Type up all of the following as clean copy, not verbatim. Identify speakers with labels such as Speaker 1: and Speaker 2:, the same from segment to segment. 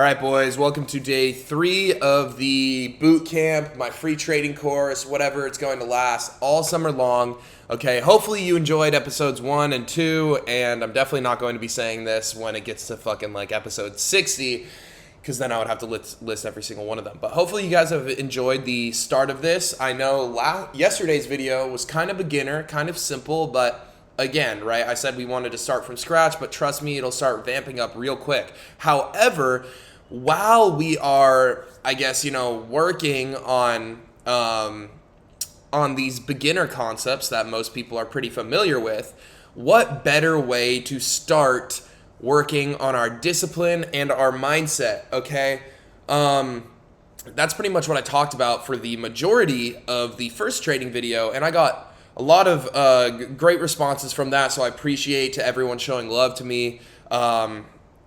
Speaker 1: All right, boys, welcome to day 3 of the boot camp, my free trading course, whatever it's going to last all summer long. Okay, hopefully you enjoyed episodes 1 and 2, and I'm definitely not going to be saying this when it gets to fucking like episode 60, because then I would have to list every single one of them. But hopefully you guys have enjoyed the start of this. I know yesterday's video was kind of beginner, kind of simple, but again, right, I said we wanted to start from scratch, but trust me, it'll start vamping up real quick. However, while we are, I guess, working on these beginner concepts that most people are pretty familiar with, what better way to start working on our discipline and our mindset, okay? That's pretty much what I talked about for the majority of the first trading video, and I got a lot of great responses from that, so I appreciate to everyone showing love to me.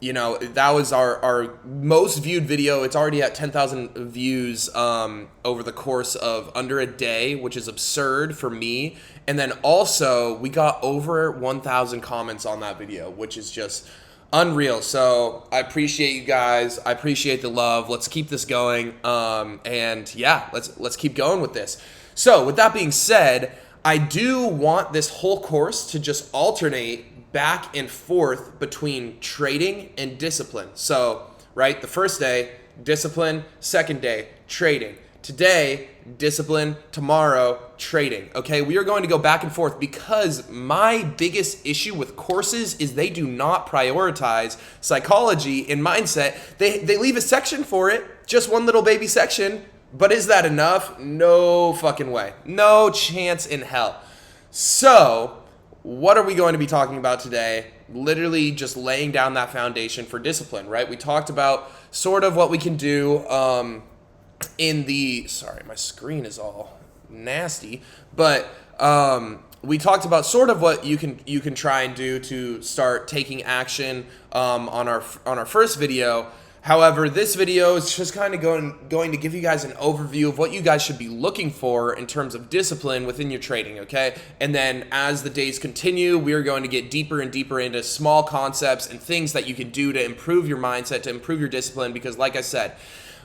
Speaker 1: That was our most viewed video. It's already at 10,000 views over the course of under a day, which is absurd for me. And then also, we got over 1,000 comments on that video, which is just unreal. So I appreciate you guys. I appreciate the love. Let's keep this going. And yeah, let's keep going with this. So with that being said, I do want this whole course to just alternate back and forth between trading and discipline. So, right, the first day, discipline, second day, trading. Today, discipline, tomorrow, trading. Okay, we are going to go back and forth because my biggest issue with courses is they do not prioritize psychology and mindset. They leave a section for it, just one little baby section, but is that enough? No fucking way. No chance in hell. So, what are we going to be talking about today? Literally just laying down that foundation for discipline, right? We talked about sort of what we can do sorry, my screen is all nasty, but we talked about sort of what you can try and do to start taking action on our first video. However, this video is just kind of going to give you guys an overview of what you guys should be looking for in terms of discipline within your trading, okay? And then as the days continue, we are going to get deeper and deeper into small concepts and things that you can do to improve your mindset, to improve your discipline, because like I said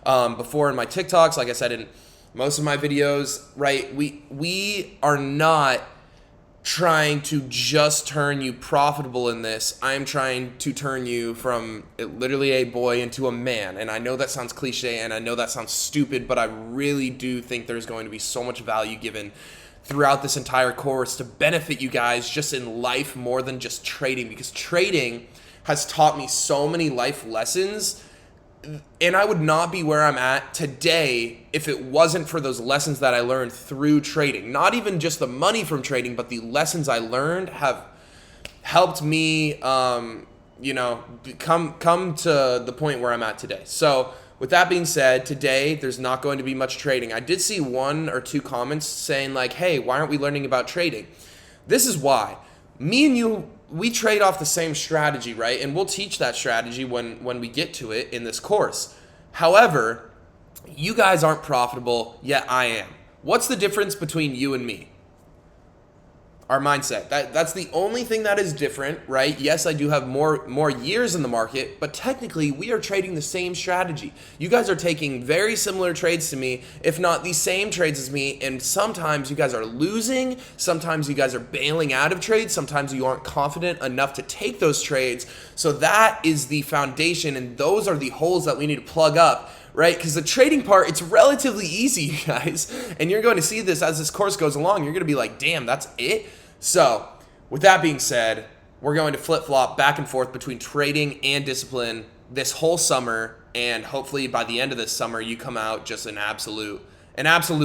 Speaker 1: before in my TikToks, like I said in most of my videos, right, we are not trying to just turn you profitable in this. I'm trying to turn you from literally a boy into a man. And I know that sounds cliche and I know that sounds stupid, but I really do think there's going to be so much value given throughout this entire course to benefit you guys just in life more than just trading, because trading has taught me so many life lessons. And I would not be where I'm at today if it wasn't for those lessons that I learned through trading. Not even just the money from trading, but the lessons I learned have helped me, come to the point where I'm at today. So with that being said, today there's not going to be much trading. I did see 1 or 2 comments saying like, hey, why aren't we learning about trading? This is why. Me and you, we trade off the same strategy, right? And we'll teach that strategy when we get to it in this course. However, you guys aren't profitable, yet I am. What's the difference between you and me? Our mindset. That's the only thing that is different, right? Yes, I do have more years in the market, but technically we are trading the same strategy. You guys are taking very similar trades to me, if not the same trades as me, and sometimes you guys are losing, sometimes you guys are bailing out of trades, sometimes you aren't confident enough to take those trades. So that is the foundation, and those are the holes that we need to plug up, right? Because the trading part, it's relatively easy, you guys, and you're going to see this as this course goes along. You're going to be like, damn, that's it? So, with that being said, we're going to flip-flop back and forth between trading and discipline this whole summer, and hopefully by the end of this summer, you come out just an absolute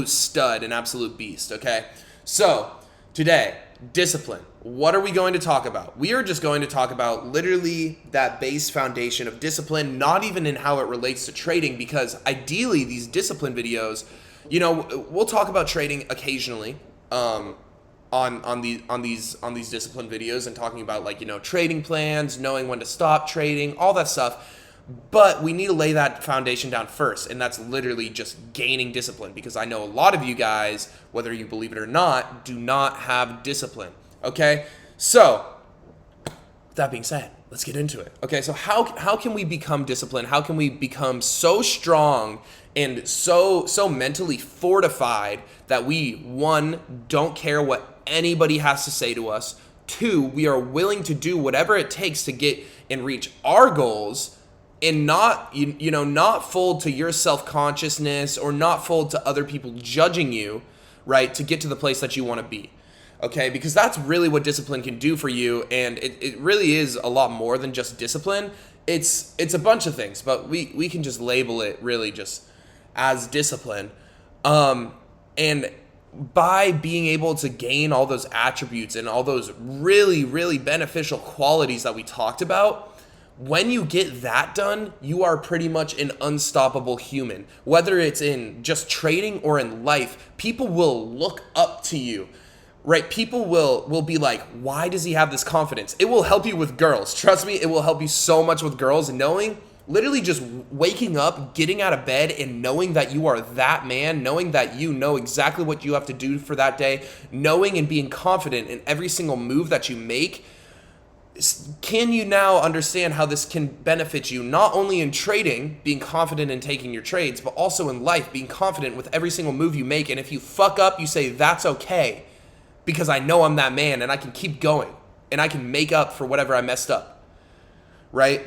Speaker 1: stud, an absolute beast, okay? So, today, discipline. What are we going to talk about? We are just going to talk about literally that base foundation of discipline, not even in how it relates to trading, because ideally, these discipline videos, we'll talk about trading occasionally, on these discipline videos, and talking about trading plans, knowing when to stop trading, all that stuff. But we need to lay that foundation down first, and that's literally just gaining discipline, because I know a lot of you guys, whether you believe it or not, do not have discipline. Okay? So, with that being said, let's get into it. Okay, so how can we become disciplined? How can we become so strong and so mentally fortified that we, one, don't care what anybody has to say to us, two, we are willing to do whatever it takes to get and reach our goals, and not not fold to your self-consciousness or not fold to other people judging you, right, to get to the place that you want to be. Okay, because that's really what discipline can do for you, and it really is a lot more than just discipline. It's a bunch of things, but we can just label it really just as discipline. And by being able to gain all those attributes and all those really, really beneficial qualities that we talked about, when you get that done, you are pretty much an unstoppable human. Whether it's in just trading or in life, people will look up to you. Right? People will be like, why does he have this confidence? It will help you with girls. Trust me, it will help you so much with girls. Knowing, literally just waking up, getting out of bed, and knowing that you are that man, knowing that you know exactly what you have to do for that day, knowing and being confident in every single move that you make. Can you now understand how this can benefit you, not only in trading, being confident in taking your trades, but also in life, being confident with every single move you make. And if you fuck up, you say, that's okay. Because I know I'm that man and I can keep going and I can make up for whatever I messed up, right?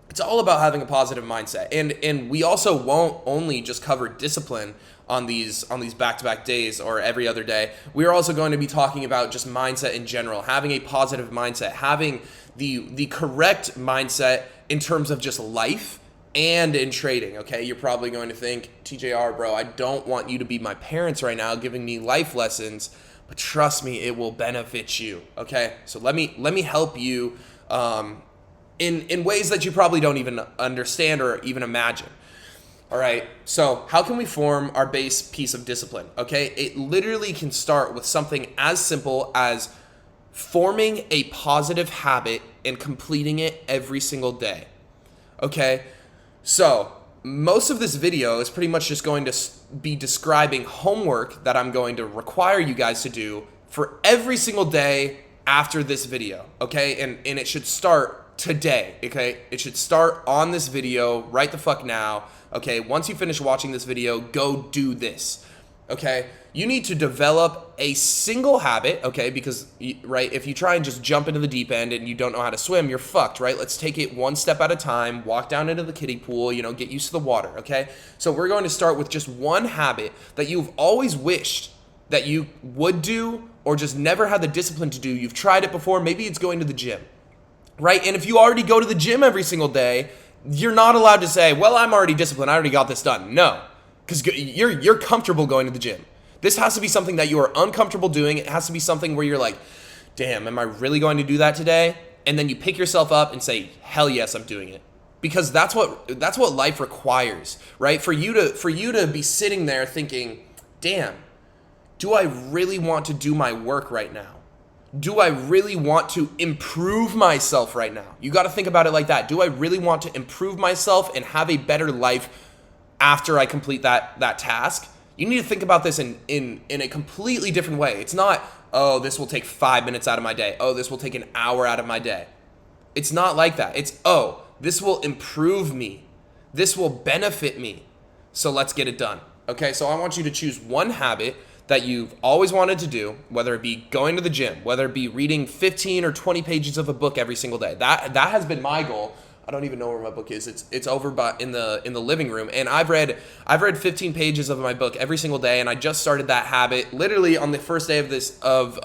Speaker 1: It's all about having a positive mindset. And we also won't only just cover discipline on these back-to-back days or every other day. We're also going to be talking about just mindset in general, having a positive mindset, having the correct mindset in terms of just life and in trading, okay? You're probably going to think, TJR, bro, I don't want you to be my parents right now giving me life lessons. But trust me, it will benefit you, okay? So let me help you in ways that you probably don't even understand or even imagine. All right, so how can we form our base piece of discipline, okay? It literally can start with something as simple as forming a positive habit and completing it every single day, okay? So most of this video is pretty much just going to be describing homework that I'm going to require you guys to do for every single day after this video, okay? And it should start today, okay? It should start on this video right the fuck now, okay? Once you finish watching this video, go do this, okay? You need to develop a single habit, okay? Because, right, if you try and just jump into the deep end and you don't know how to swim, you're fucked, right? Let's take it one step at a time, walk down into the kiddie pool, get used to the water, okay? So we're going to start with just one habit that you've always wished that you would do or just never had the discipline to do. You've tried it before. Maybe it's going to the gym, right? And if you already go to the gym every single day, you're not allowed to say, well, I'm already disciplined. I already got this done. No, because you're comfortable going to the gym. This has to be something that you are uncomfortable doing. It has to be something where you're like, damn, am I really going to do that today? And then you pick yourself up and say, hell yes, I'm doing it. Because that's what life requires, right? For you to be sitting there thinking, damn, do I really want to do my work right now? Do I really want to improve myself right now? You got to think about it like that. Do I really want to improve myself and have a better life after I complete that task? You need to think about this in a completely different way. It's not, oh, this will take 5 minutes out of my day. Oh, this will take an hour out of my day. It's not like that. It's, oh, this will improve me. This will benefit me. So let's get it done. Okay, so I want you to choose one habit that you've always wanted to do, whether it be going to the gym, whether it be reading 15 or 20 pages of a book every single day. That has been my goal. I don't even know where my book is. It's over in the living room, and I've read 15 pages of my book every single day, and I just started that habit literally on the first day of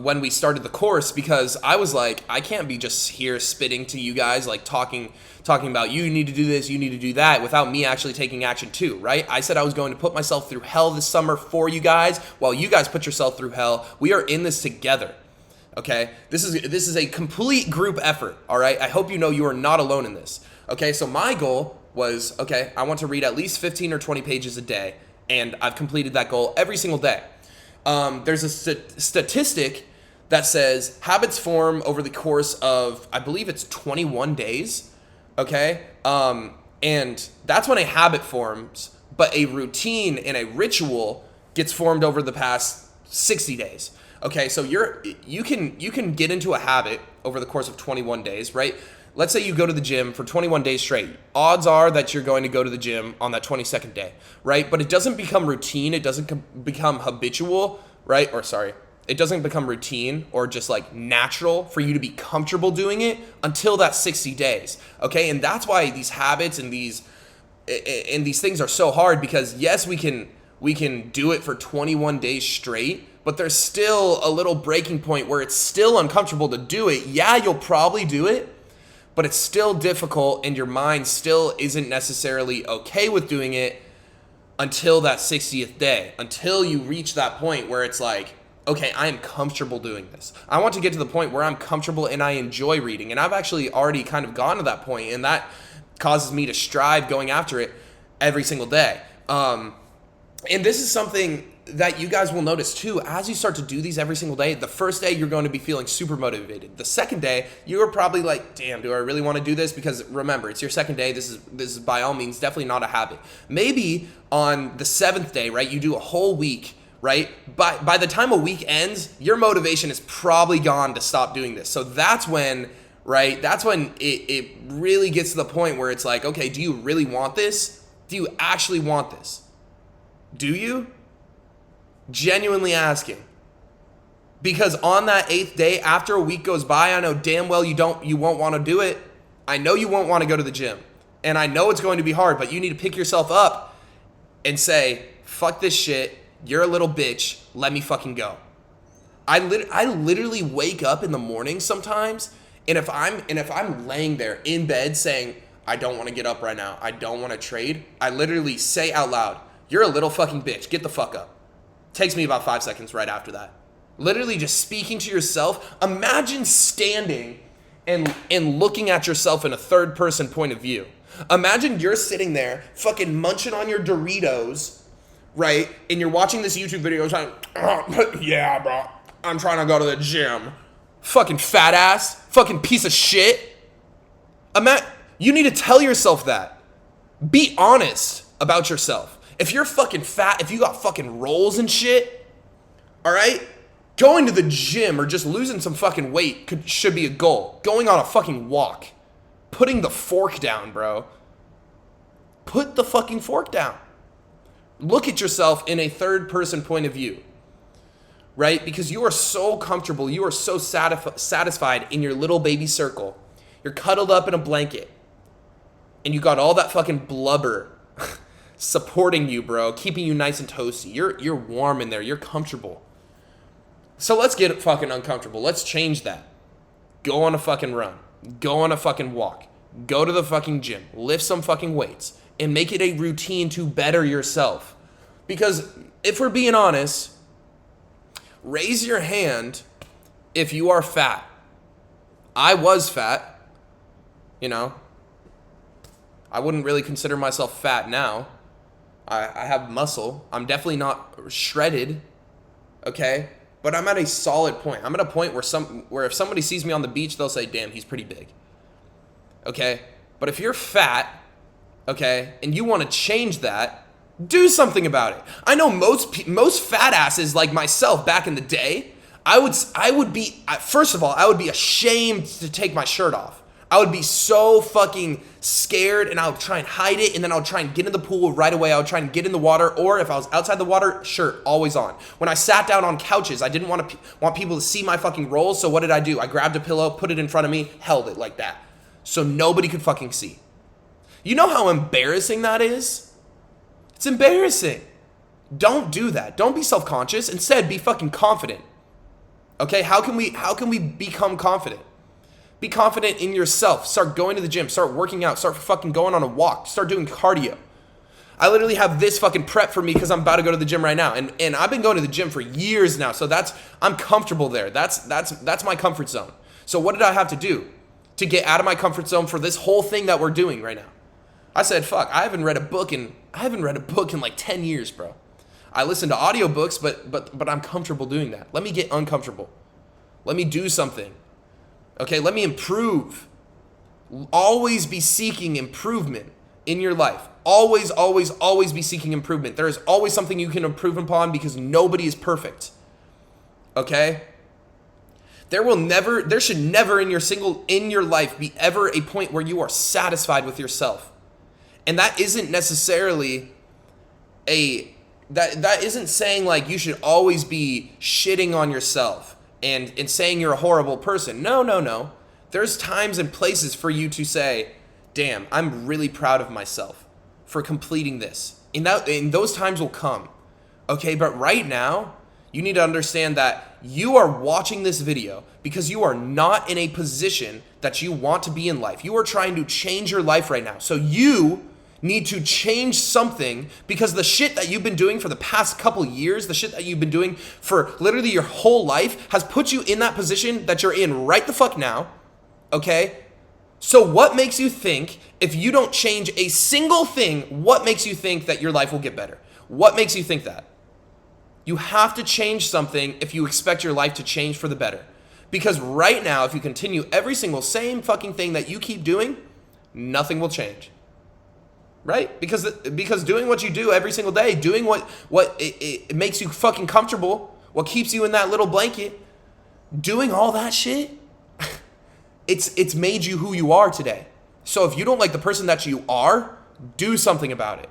Speaker 1: when we started the course, because I was like, I can't be just here spitting to you guys, like talking about you need to do this, you need to do that, without me actually taking action too, right? I said I was going to put myself through hell this summer for you guys, while you guys put yourself through hell. We are in this together. Okay, this is a complete group effort, all right? I hope you know you are not alone in this. Okay, so my goal was, okay, I want to read at least 15 or 20 pages a day, and I've completed that goal every single day. There's a statistic that says habits form over the course of, I believe it's 21 days, okay? And that's when a habit forms, but a routine and a ritual gets formed over the past 60 days. Okay, so you can get into a habit over the course of 21 days, right? Let's say you go to the gym for 21 days straight. Odds are that you're going to go to the gym on that 22nd day, right? But it doesn't become routine. It doesn't become habitual, right? Or sorry, it doesn't become routine or just like natural for you to be comfortable doing it until that 60 days, okay? And that's why these habits and these things are so hard, because yes, we can do it for 21 days straight, but there's still a little breaking point where it's still uncomfortable to do it. Yeah, you'll probably do it, but it's still difficult and your mind still isn't necessarily okay with doing it until that 60th day, until you reach that point where it's like, okay, I am comfortable doing this. I want to get to the point where I'm comfortable and I enjoy reading. And I've actually already kind of gone to that point, and that causes me to strive going after it every single day. And this is something that you guys will notice too. As you start to do these every single day, the first day you're going to be feeling super motivated. The second day, you're probably like, damn, do I really want to do this? Because remember, it's your second day. This is by all means definitely not a habit. Maybe on the 7th day, right, you do a whole week, right? By the time a week ends, your motivation is probably gone to stop doing this. So that's when, right, that's when it really gets to the point where it's like, okay, do you really want this? Do you actually want this? Do you? Genuinely asking. Because on that 8th day, after a week goes by, I know damn well you won't want to do it. I know you won't want to go to the gym. And I know it's going to be hard, but you need to pick yourself up and say, fuck this shit. You're a little bitch. Let me fucking go. I literally wake up in the morning sometimes, and if I'm laying there in bed saying, I don't want to get up right now, I don't want to trade, I literally say out loud, you're a little fucking bitch. Get the fuck up. Takes me about 5 seconds right after that. Literally just speaking to yourself. Imagine standing and looking at yourself in a third person point of view. Imagine you're sitting there fucking munching on your Doritos, right? And you're watching this YouTube video trying, yeah, bro, I'm trying to go to the gym. Fucking fat ass. Fucking piece of shit. You need to tell yourself that. Be honest about yourself. If you're fucking fat, if you got fucking rolls and shit, all right, going to the gym or just losing some fucking weight should be a goal. Going on a fucking walk. Putting the fork down, bro. Put the fucking fork down. Look at yourself in a third person point of view, right? Because you are so comfortable. You are so satisfied in your little baby circle. You're cuddled up in a blanket. And you got all that fucking blubber supporting you, bro, keeping you nice and toasty. You're warm in there. You're comfortable. So let's get fucking uncomfortable. Let's change that. Go on a fucking run. Go on a fucking walk. Go to the fucking gym. Lift some fucking weights. And make it a routine to better yourself. Because if we're being honest, raise your hand if you are fat. I was fat. You know. I wouldn't really consider myself fat now. I have muscle. I'm definitely not shredded, okay? But I'm at a solid point. I'm at a point where if somebody sees me on the beach, they'll say, damn, he's pretty big, okay? But if you're fat, okay, and you want to change that, do something about it. I know most fat asses like myself back in the day, I would be, first of all, I would be ashamed to take my shirt off. I would be so fucking scared, and I would try and hide it, and then I would try and get in the pool right away. I would try and get in the water, or if I was outside the water, shirt always on. When I sat down on couches, I didn't want people to see my fucking rolls, so what did I do? I grabbed a pillow, put it in front of me, held it like that, so nobody could fucking see. You know how embarrassing that is? It's embarrassing. Don't do that. Don't be self-conscious. Instead, be fucking confident. Okay, how can we become confident? Be confident in yourself. Start going to the gym. Start working out. Start fucking going on a walk. Start doing cardio. I literally have this fucking prep for me because I'm about to go to the gym right now. And I've been going to the gym for years now. So I'm comfortable there. That's my comfort zone. So what did I have to do to get out of my comfort zone for this whole thing that we're doing right now? I said, fuck, I haven't read a book in like 10 years, bro. I listen to audiobooks, but I'm comfortable doing that. Let me get uncomfortable. Let me do something. Okay, let me improve. Always be seeking improvement in your life. Always, always, always be seeking improvement. There is always something you can improve upon because nobody is perfect. Okay? There should never in your life be ever a point where you are satisfied with yourself. And that isn't necessarily that isn't saying like you should always be shitting on yourself and saying you're a horrible person. No. There's times and places for you to say, damn, I'm really proud of myself for completing this. And those times will come. Okay, but right now, you need to understand that you are watching this video because you are not in a position that you want to be in life. You are trying to change your life right now. So you need to change something because the shit that you've been doing for the past couple years, the shit that you've been doing for literally your whole life has put you in that position that you're in right the fuck now, okay? So what makes you think if you don't change a single thing, what makes you think that your life will get better? What makes you think that? You have to change something if you expect your life to change for the better. Because right now, if you continue every single same fucking thing that you keep doing, nothing will change. Right? Because doing what you do every single day, doing what it makes you fucking comfortable, what keeps you in that little blanket, doing all that shit, it's made you who you are today. So if you don't like the person that you are, do something about it.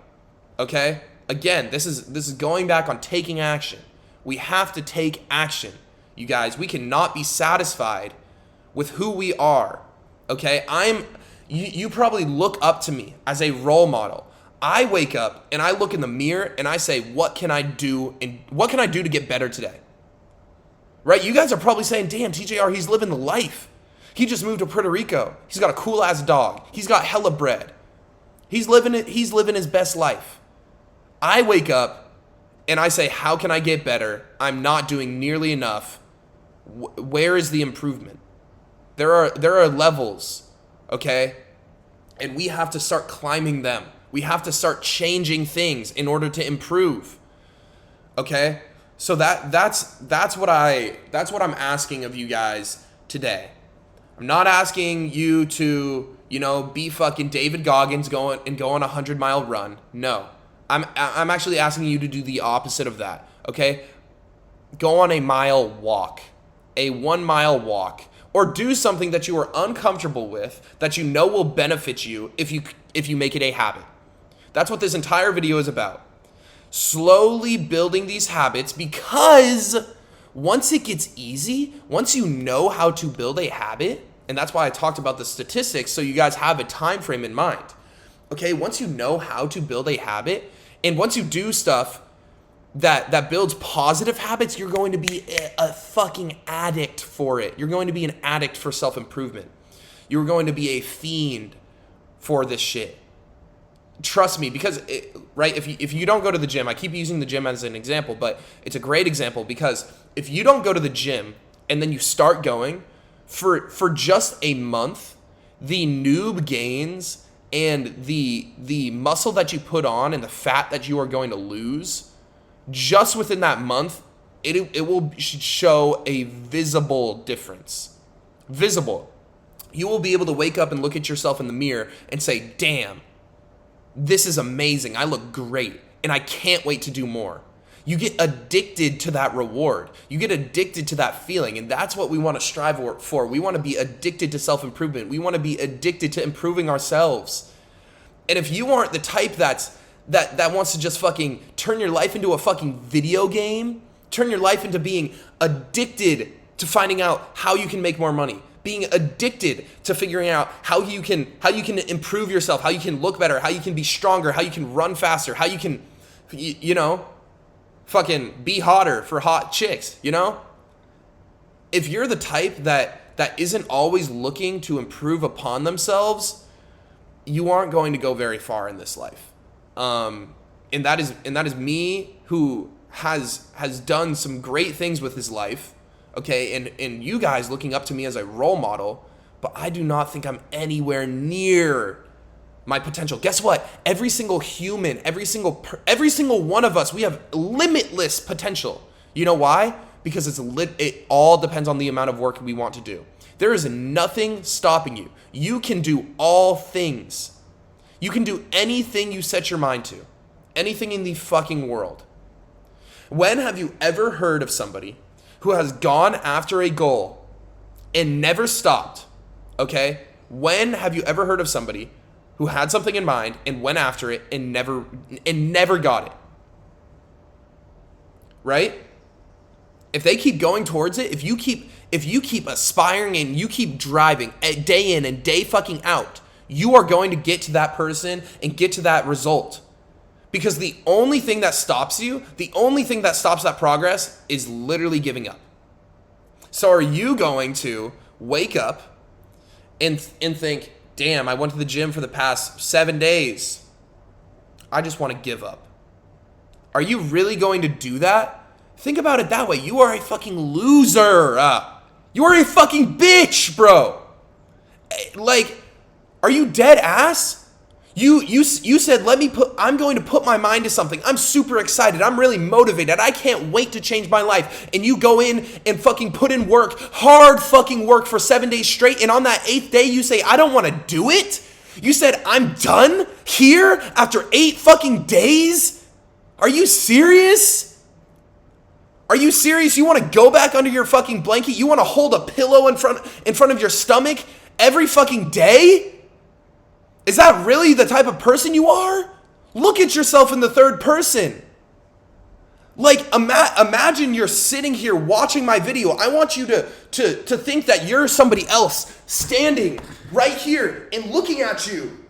Speaker 1: Okay? Again, this is going back on taking action. We have to take action, you guys. We cannot be satisfied with who we are. Okay? You probably look up to me as a role model. I wake up and I look in the mirror and I say, what can I do and what can I do to get better today? Right? You guys are probably saying, damn, TJR, he's living the life. He just moved to Puerto Rico. He's got a cool ass dog. He's got hella bread. He's living his best life. I wake up and I say, how can I get better? I'm not doing nearly enough. Where is the improvement? There are levels, okay? And we have to start climbing them. We have to start changing things in order to improve. Okay? So that's what I'm asking of you guys today. I'm not asking you to, be fucking David Goggins going on a 100-mile run. No. I'm actually asking you to do the opposite of that, okay? Go on a mile walk, a 1 mile walk, or do something that you are uncomfortable with that you know will benefit you if you make it a habit. That's what this entire video is about. Slowly building these habits, because once it gets easy, once you know how to build a habit, and that's why I talked about the statistics so you guys have a time frame in mind. Okay, once you know how to build a habit, and once you do stuff that builds positive habits, you're going to be a fucking addict for it. You're going to be an addict for self-improvement. You're going to be a fiend for this shit. Trust me, because, right, if you don't go to the gym, I keep using the gym as an example, but it's a great example because if you don't go to the gym and then you start going, for just a month, the noob gains and the muscle that you put on and the fat that you are going to lose, just within that month, it will show a visible difference. Visible. You will be able to wake up and look at yourself in the mirror and say, damn, this is amazing. I look great and I can't wait to do more. You get addicted to that reward. You get addicted to that feeling, and that's what we want to strive for. We want to be addicted to self-improvement. We want to be addicted to improving ourselves. And if you aren't the type that wants to just fucking turn your life into a fucking video game, turn your life into being addicted to finding out how you can make more money, being addicted to figuring out how you can improve yourself, how you can look better, how you can be stronger, how you can run faster, how you can, fucking be hotter for hot chicks, If you're the type that isn't always looking to improve upon themselves, you aren't going to go very far in this life. And that is me who has done some great things with his life, okay? And you guys looking up to me as a role model, but I do not think I'm anywhere near my potential. Guess what? Every single human, every single one of us, we have limitless potential. You know why? Because it all depends on the amount of work we want to do. There is nothing stopping you. You can do all things. You can do anything you set your mind to. Anything in the fucking world. When have you ever heard of somebody who has gone after a goal and never stopped, okay? When have you ever heard of somebody who had something in mind and went after it and never got it? Right? If they keep going towards it, if you keep aspiring and you keep driving day in and day fucking out, you are going to get to that person and get to that result. Because the only thing that stops you, the only thing that stops that progress is literally giving up. So are you going to wake up and think, damn, I went to the gym for the past 7 days. I just want to give up. Are you really going to do that? Think about it that way. You are a fucking loser. You are a fucking bitch, bro. Like, are you dead ass? You said, I'm going to put my mind to something. I'm super excited. I'm really motivated. I can't wait to change my life. And you go in and fucking put in work, hard fucking work for 7 days straight. And on that 8th day, you say, I don't want to do it. You said, I'm done here after 8 fucking days. Are you serious? Are you serious? You want to go back under your fucking blanket? You want to hold a pillow in front of your stomach every fucking day? Is that really the type of person you are? Look at yourself in the third person. Like, imagine you're sitting here watching my video. I want you to think that you're somebody else standing right here and looking at you.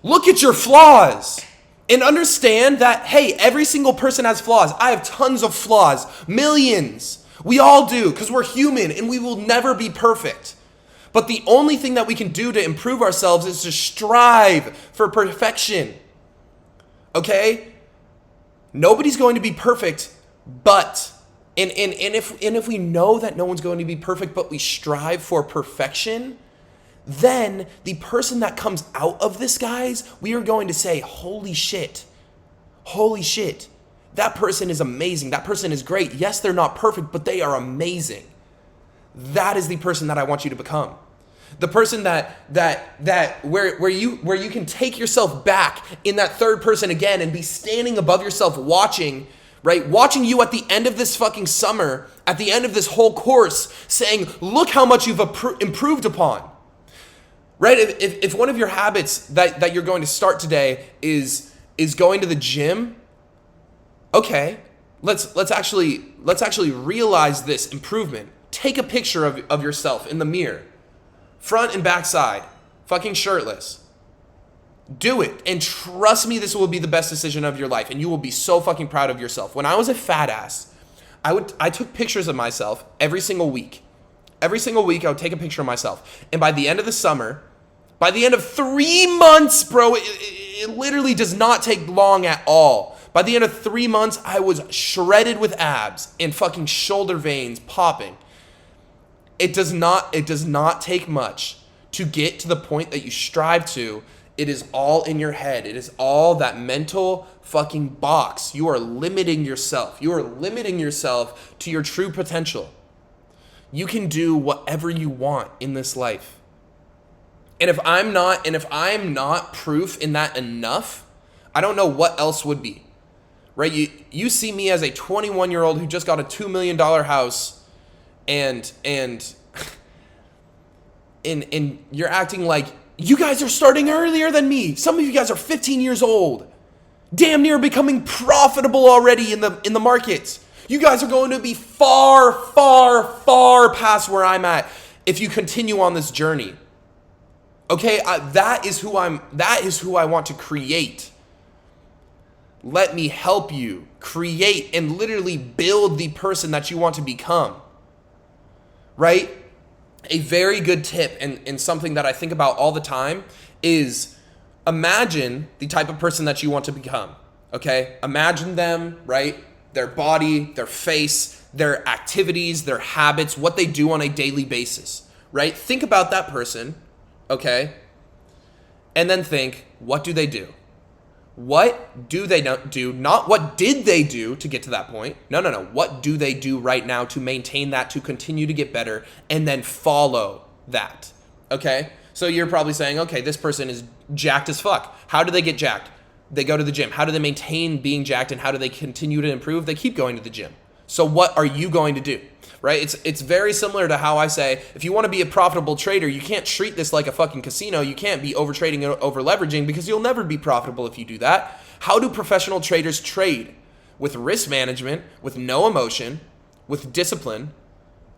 Speaker 1: Look at your flaws and understand that, hey, every single person has flaws. I have tons of flaws, millions. We all do, because we're human and we will never be perfect. But the only thing that we can do to improve ourselves is to strive for perfection. Okay? Nobody's going to be perfect, but and if we know that no one's going to be perfect, but we strive for perfection, then the person that comes out of this, guys, we are going to say, holy shit, that person is amazing. That person is great. Yes, they're not perfect, but they are amazing. That is the person that I want you to become. The person where you can take yourself back in that third person again and be standing above yourself watching, right? Watching you at the end of this fucking summer, at the end of this whole course, saying, look how much you've improved upon. Right? If one of your habits that you're going to start today is going to the gym, okay, let's actually realize this improvement. Take a picture of yourself in the mirror, front and back side, fucking shirtless. Do it, and trust me, this will be the best decision of your life, and you will be so fucking proud of yourself. When I was a fat ass, I took pictures of myself every single week. Every single week, I would take a picture of myself, and by the end of the summer, by the end of 3 months, bro, it literally does not take long at all. By the end of 3 months, I was shredded with abs and fucking shoulder veins popping. It does not take much to get to the point that you strive to. It is all in your head. It is all that mental fucking box. You are limiting yourself. You are limiting yourself to your true potential. You can do whatever you want in this life. And if I'm not proof in that enough, I don't know what else would be. Right? You see me as a 21-year-old who just got a $2 million house and you're acting like you guys are starting earlier than me. Some of you guys are 15 years old. Damn near becoming profitable already in the market. You guys are going to be far, far, far past where I'm at if you continue on this journey. Okay, that is who I want to create. Let me help you create and literally build the person that you want to become. Right? A very good tip and something that I think about all the time is imagine the type of person that you want to become. Okay? Imagine them, right? Their body, their face, their activities, their habits, what they do on a daily basis. Right? Think about that person. Okay? And then think, what do they do? What do they do? Not what did they do to get to that point. No. What do they do right now to maintain that, to continue to get better, and then follow that? Okay? So you're probably saying, okay, this person is jacked as fuck. How do they get jacked? They go to the gym. How do they maintain being jacked, and how do they continue to improve? They keep going to the gym. So what are you going to do? Right? It's very similar to how I say, if you want to be a profitable trader, you can't treat this like a fucking casino. You can't be over trading and over leveraging, because you'll never be profitable if you do that. How do professional traders trade? With risk management, with no emotion, with discipline.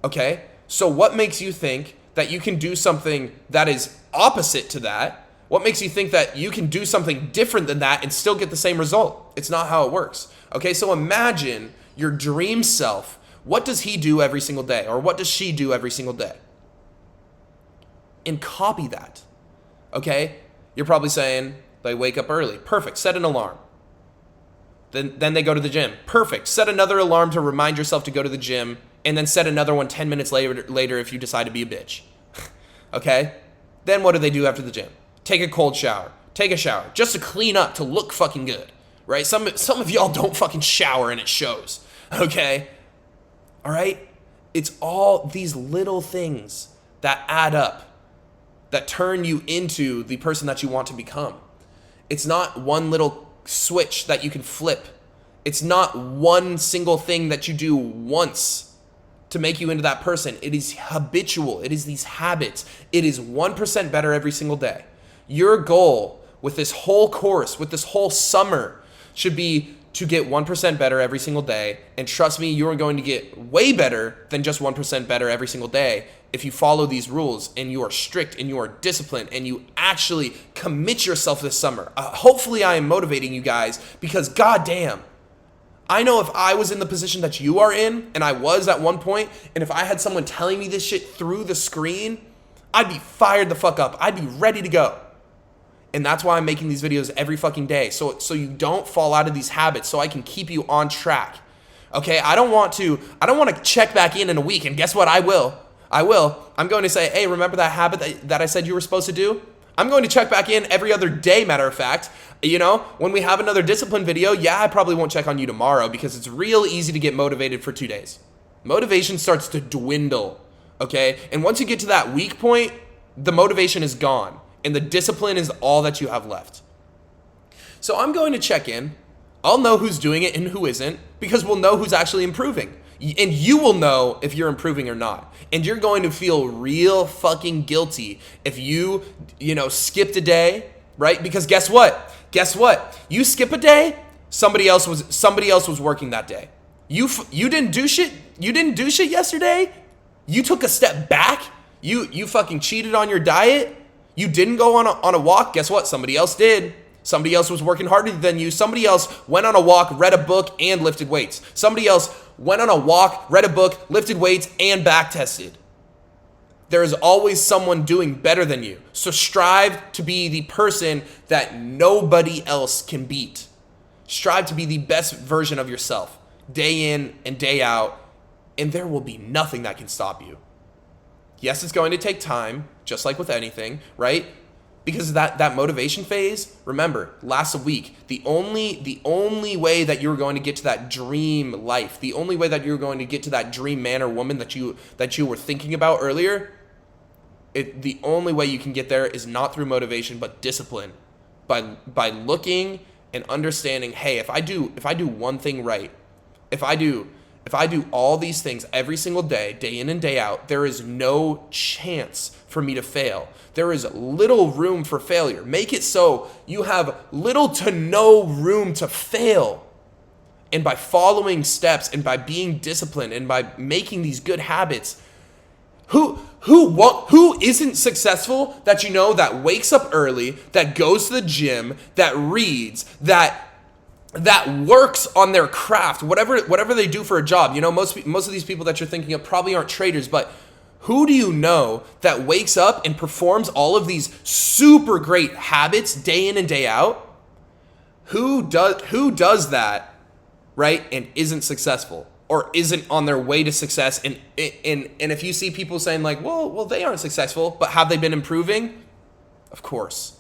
Speaker 1: Okay? So what makes you think that you can do something that is opposite to that? What makes you think that you can do something different than that and still get the same result? It's not how it works. Okay? So imagine your dream self. What does he do every single day? Or what does she do every single day? And copy that. Okay? You're probably saying they wake up early. Perfect. Set an alarm. Then they go to the gym. Perfect. Set another alarm to remind yourself to go to the gym, and then set another one 10 minutes later if you decide to be a bitch. Okay? Then what do they do after the gym? Take a cold shower. Take a shower. Just to clean up, to look fucking good. Right? Some of y'all don't fucking shower and it shows. Okay? All right? It's all these little things that add up, that turn you into the person that you want to become. It's not one little switch that you can flip. It's not one single thing that you do once to make you into that person. It is habitual. It is these habits. It is 1% better every single day. Your goal with this whole course, with this whole summer, should be to get 1% better every single day. And trust me, you are going to get way better than just 1% better every single day if you follow these rules and you are strict and you are disciplined and you actually commit yourself this summer. Hopefully I am motivating you guys, because goddamn, I know if I was in the position that you are in, and I was at one point, and if I had someone telling me this shit through the screen, I'd be fired the fuck up. I'd be ready to go. And that's why I'm making these videos every fucking day. So you don't fall out of these habits, so I can keep you on track. Okay? I don't want to check back in a week, and guess what? I will. I'm going to say, hey, remember that habit that I said you were supposed to do? I'm going to check back in every other day, matter of fact. You know, when we have another discipline video, yeah, I probably won't check on you tomorrow, because it's real easy to get motivated for 2 days. Motivation starts to dwindle, okay? And once you get to that weak point, the motivation is gone. And the discipline is all that you have left. So I'm going to check in. I'll know who's doing it and who isn't, because we'll know who's actually improving. And you will know if you're improving or not. And you're going to feel real fucking guilty if you skipped a day, right? Because guess what? You skip a day, somebody else was working that day. You didn't do shit. You didn't do shit yesterday. You took a step back. You fucking cheated on your diet. You didn't go on a walk. Guess what? Somebody else did. Somebody else was working harder than you. Somebody else went on a walk, read a book, and lifted weights. Somebody else went on a walk, read a book, lifted weights, and back tested. There is always someone doing better than you. So strive to be the person that nobody else can beat. Strive to be the best version of yourself, day in and day out, and there will be nothing that can stop you. Yes, it's going to take time, just like with anything, right? Because that motivation phase, remember, lasts a week. The only way that you're going to get to that dream life, the only way that you're going to get to that dream man or woman that you were thinking about earlier, the only way you can get there is not through motivation, but discipline. By looking and understanding, hey, if I do one thing right, if I do all these things every single day, day in and day out, there is no chance for me to fail. There is little room for failure. Make it so you have little to no room to fail. And by following steps and by being disciplined and by making these good habits, who isn't successful that that wakes up early, that goes to the gym, that reads, that works on their craft, whatever they do for a job. Most of these people that you're thinking of probably aren't traders, but who do you know that wakes up and performs all of these super great habits day in and day out? Who does that, right, and isn't successful or isn't on their way to success? And if you see people saying like, well, they aren't successful, but have they been improving? Of course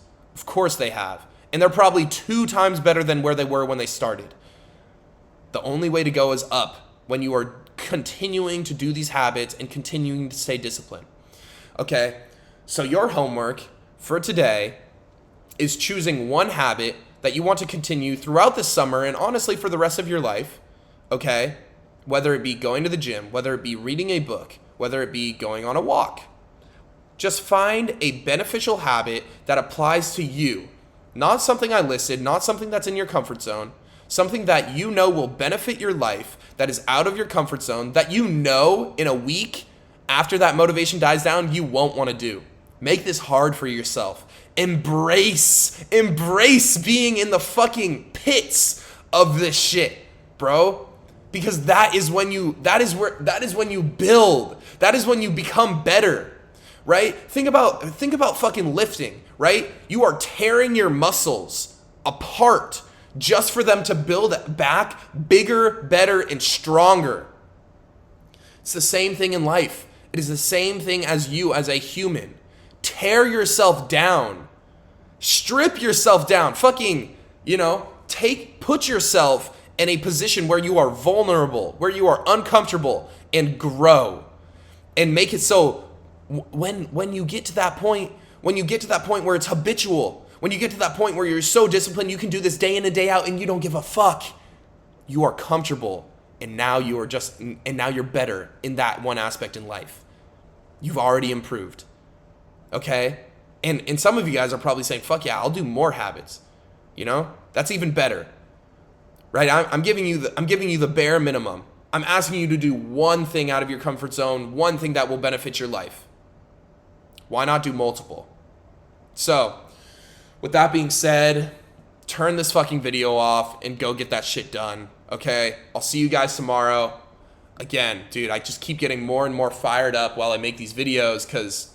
Speaker 1: they have. And they're probably 2 times better than where they were when they started. The only way to go is up when you are continuing to do these habits and continuing to stay disciplined. Okay, so your homework for today is choosing one habit that you want to continue throughout the summer and honestly for the rest of your life, okay? whether it be going to the gym, whether it be reading a book, whether it be going on a walk. Just find a beneficial habit that applies to you. Not something I listed, not something that's in your comfort zone, something that you know will benefit your life, that is out of your comfort zone, that you know in a week after that motivation dies down, you won't want to do. Make this hard for yourself. Embrace being in the fucking pits of this shit, bro. Because that is when you build. That is when you become better, right? Think about fucking lifting, right? You are tearing your muscles apart just for them to build back bigger, better, and stronger. It's the same thing in life. It is the same thing as you as a human. Tear yourself down. Strip yourself down. Fucking, put yourself in a position where you are vulnerable, where you are uncomfortable, and grow. And make it so when you get to that point, where it's habitual, when you get to that point where you're so disciplined, you can do this day in and day out and you don't give a fuck. You are comfortable, and now you're better in that one aspect in life. You've already improved. Okay? And some of you guys are probably saying, fuck yeah, I'll do more habits. That's even better. Right? I'm giving you the bare minimum. I'm asking you to do one thing out of your comfort zone, one thing that will benefit your life. Why not do multiple? So, with that being said, turn this fucking video off and go get that shit done. Okay? I'll see you guys tomorrow. Again, dude, I just keep getting more and more fired up while I make these videos because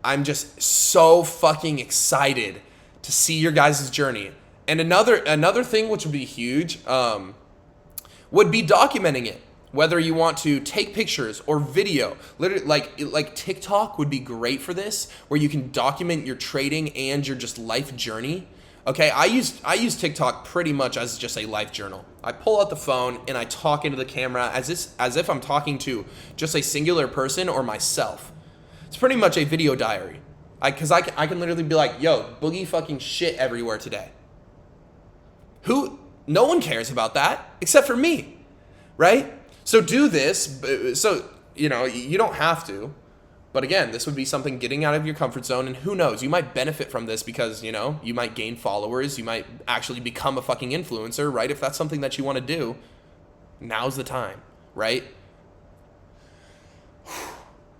Speaker 1: I'm just so fucking excited to see your guys' journey. And another thing which would be huge would be documenting it. Whether you want to take pictures or video, literally like TikTok would be great for this, where you can document your trading and your just life journey. Okay, I use TikTok pretty much as just a life journal. I pull out the phone and I talk into the camera as if I'm talking to just a singular person or myself. It's pretty much a video diary. Because I can literally be like, yo, boogie fucking shit everywhere today. No one cares about that except for me, right? So do this. So, you don't have to. But again, this would be something getting out of your comfort zone. And who knows, you might benefit from this because, you might gain followers. You might actually become a fucking influencer, right? If that's something that you want to do, now's the time, right?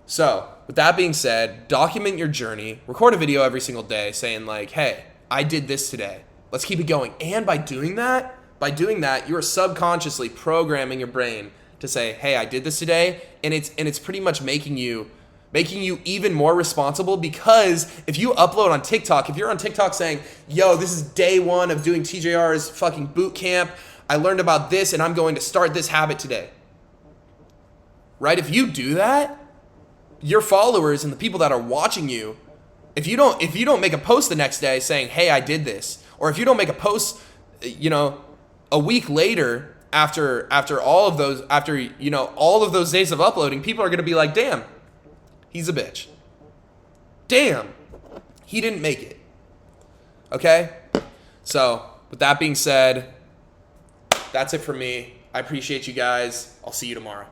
Speaker 1: So, with that being said, document your journey. Record a video every single day saying like, hey, I did this today. Let's keep it going. And by doing that, you are subconsciously programming your brain to say, hey, I did this today. And it's pretty much making you even more responsible, because if you upload on TikTok, if you're on TikTok saying, yo, this is day 1 of doing TJR's fucking boot camp, I learned about this and I'm going to start this habit today. Right? If you do that, your followers and the people that are watching you, if you don't make a post the next day saying, hey, I did this, or if you don't make a post, a week later after all of those days of uploading, people are going to be like, damn, he's a bitch. Damn, he didn't make it. Okay? So, with that being said, that's it for me. I appreciate you guys. I'll see you tomorrow.